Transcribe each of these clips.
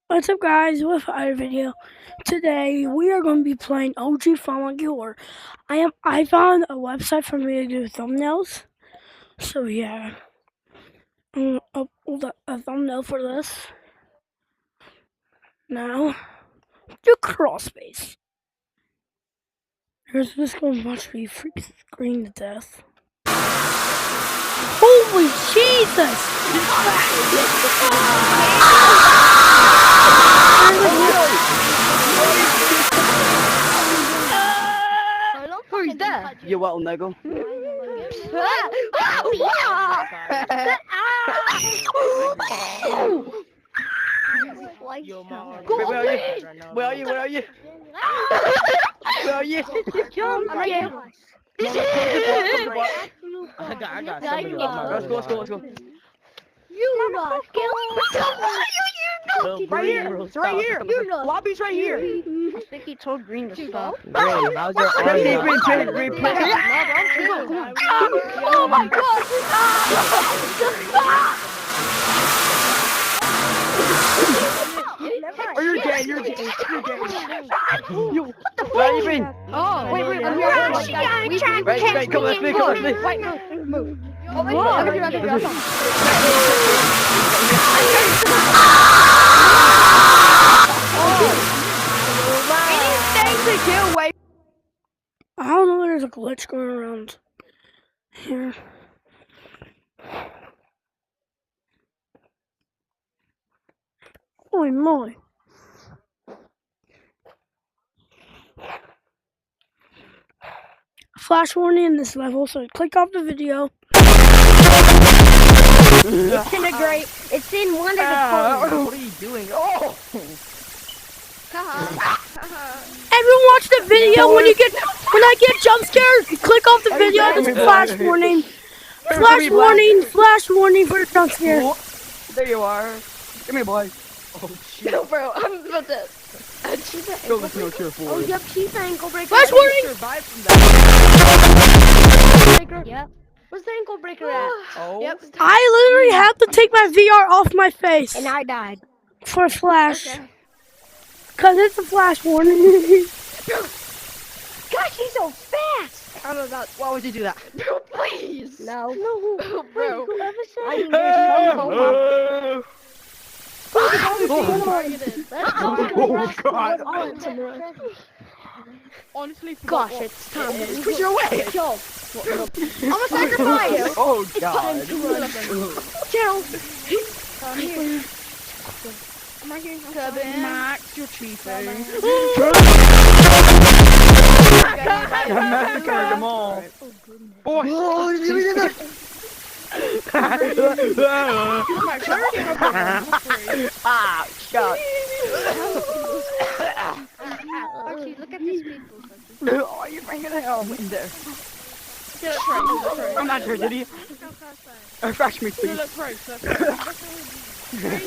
What's up, guys? With our video today, we are going to be playing OG Fallen Killer. I found a website for me to do thumbnails. So yeah, I'm gonna upload a thumbnail for this. Now, do crossface. Here's this going to watch me freak scream to death. Holy Jesus! Who's that? You well, nigga. Where are you? Where are you? Where are you? Where are you? I'm right here. I got somebody on my road. Let's go. You not Right here. It's right here. Lobby's right here. I think he told Green to stop. Green, how's your arm? Green, Oh my God! Oh, you're dead. You're dead. You. Where you been? Oh, wait, I'm here. Wait, come on, let's Wait, no, move. Oh, wait, I can do Anything to get away. I don't know, there's a glitch going around here. Holy moly. Flash warning in this level, so click off the video. Disintegrate. It's in one of the corners. What are you doing? Oh! Everyone watch the video when I get jump scared, click off the video, there's a flash warning. Flash warning for the jump scare. There you are. Give me a boy. Oh shit. No, bro, I'm about to. Go with no tier 4. Oh, yep, she's the ankle breaker. Flash warning! Survive from that. Breaker. Yep. Where's the ankle breaker at? Oh. Yep. I literally have to take my VR off my face And I died. for a flash. Okay. Cause it's a flash warning. Gosh, he's so fast. I don't know about. Why would you do that? Bro, please. No. Bro. Whoever said there's Oh god. Honestly, Gosh, it's time. Push your way. Yo, I'm a sacrifice. Oh god. Kill. I'm right here. Kevin. Max, you're cheating. I massacred them all. Boy. Ah, shut. Archie, look at these people. Oh, you're bringing the hell in there. I'm not sure, did he? Refresh me, please.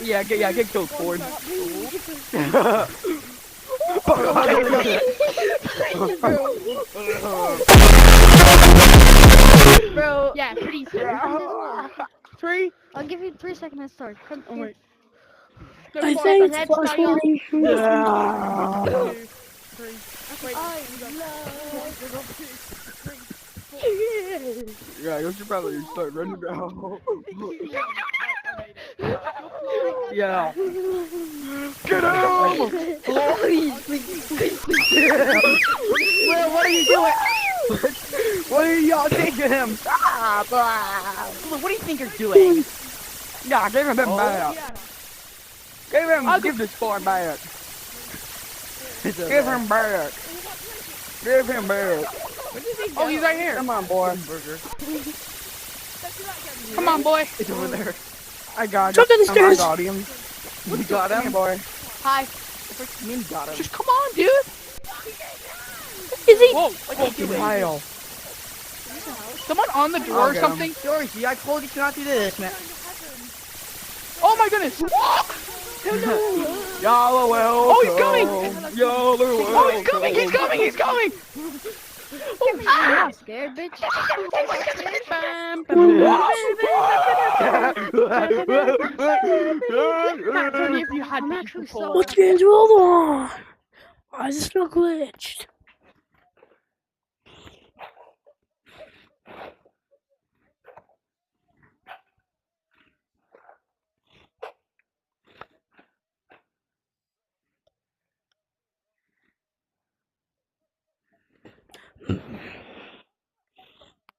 Yeah, get killed, Ford. Bro. Yeah, pretty soon. 3. I'll give you 3 seconds to start. Oh, wait. I think it's flash warning. Yeah, you should probably start running now. Yeah. Get him! Please. Well, what are you doing? What are y'all taking him? Stop! What do you think you're doing? Yeah, give him back. Give this boy back. Give him back. Give him back. Oh, he's right here. Come on, boy. Come on, boy. It's over there. I got him. Jump down the stairs. I got him. We got him, boy. Hi. What do you mean got him? Just come on, dude. Is he? Whoa. What are you doing? Kyle. Someone on the door or something? Georgie, I told you not to do this, man. Oh my goodness. Y'all are welcome. Oh, he's coming. Y'all are welcome. Oh, he's coming. He's coming. I'm scared, bitch. Bam, bam, bam. Max, only if you had I'm these actually before. so- What's going on? Why is this not glitched?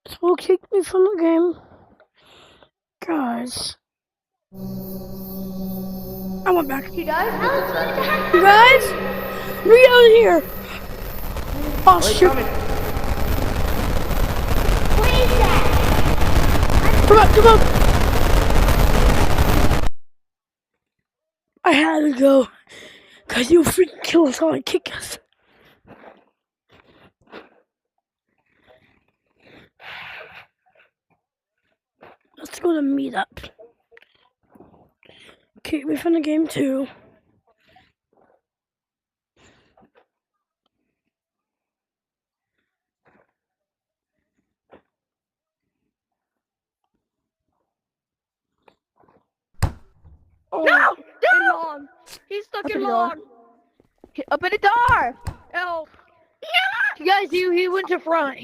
This will kick me from the game. Guys. I went back. You guys, how good to have You guys? We out here. Oh Wait, shoot. coming. What is that? Come on, come on. I had to go. Cause you freaking kill us all and kick us. Let's go to meetup. Kick me from the game too. No! No! He's stuck in lawn. Open the door! Help! You guys, he went to front.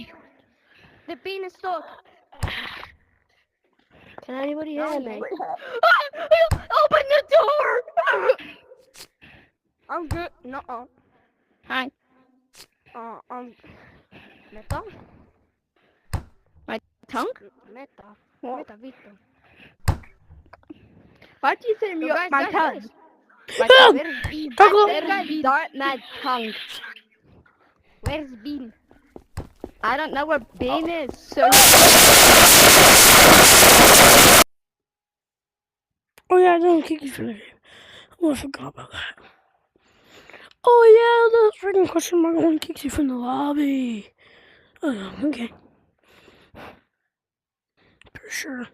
The bean is stuck. Can anybody hear me? Open the door! I'm good. No. Hi. Meta? Tongue? Meta. What? Meta, Vito. Why do you say me Guys, my guys, tongue? guys. My Ah! Where's Bean? Tackle. Where's my tongue? Where's Bean? I don't know where Bean is, so... Oh yeah, I didn't kick you from the game. Oh, I forgot about that. Oh yeah, the freaking question mark only kicks you from the lobby. Oh, okay. For sure.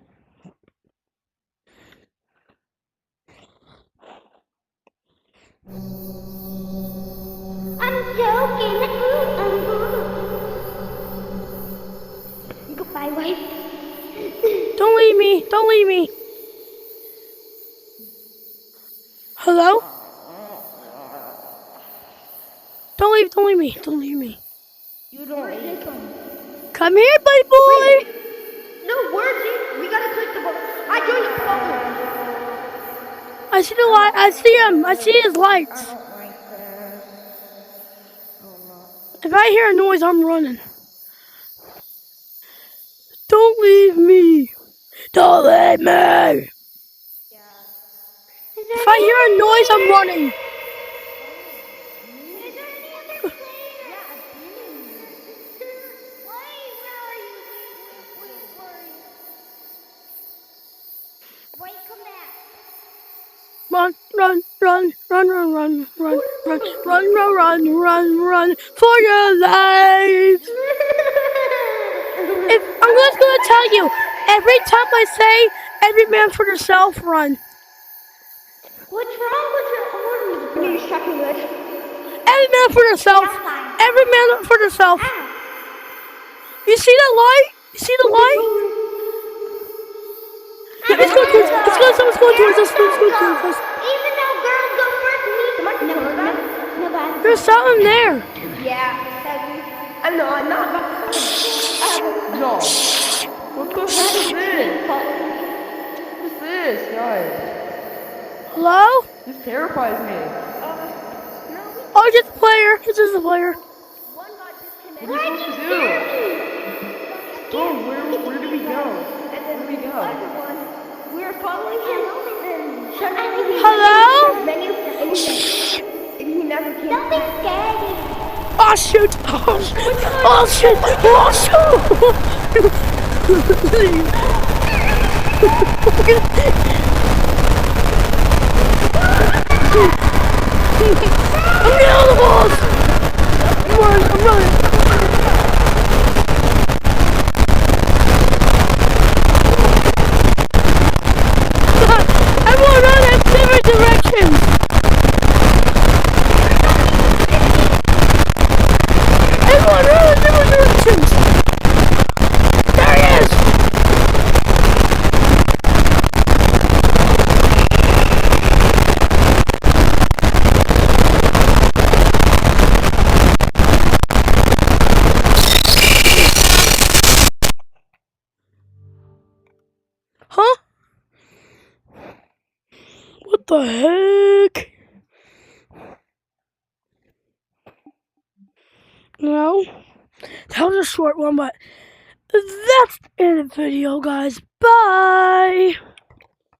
I'm joking. Goodbye, wife. Don't leave me. Don't leave me. Hello? Don't leave. Don't leave me. Don't leave me. You don't leave. Come here, buddy boy. No, where's it? We gotta click the button. I joined the bubble. I see the light. I see him. I see his lights. If I hear a noise, I'm running. Don't leave me. Don't leave me. If I hear a noise, I'm running. Run, run, run, run, run, run, run, run, run, run, run, run, run for your life. If I'm just gonna tell you, every time I say "every man for themselves," run. What's wrong with your order? Please check English. Every man for themselves. Every man for themselves. You see that light? You see the light? Let's go towards. Let's go. Let's go towards. Let's go towards. Even though girls go first, me. No, There's something there. Yeah. I'm not. No. What the heck is this? What's this, guys? Hello? This terrifies me. Oh, it's just a player. It's just a player. What are we supposed to do? Oh, where do we go? Where do we go? We're following him. Hello? And he never came. Don't be scared. Oh shoot! Oh shit! Oh shoot! I'm getting on the balls! I'm running! Everyone run in different directions! Everyone run in different directions! There he is! the heck? No, that was a short one, but that's the end of the video, guys. Bye.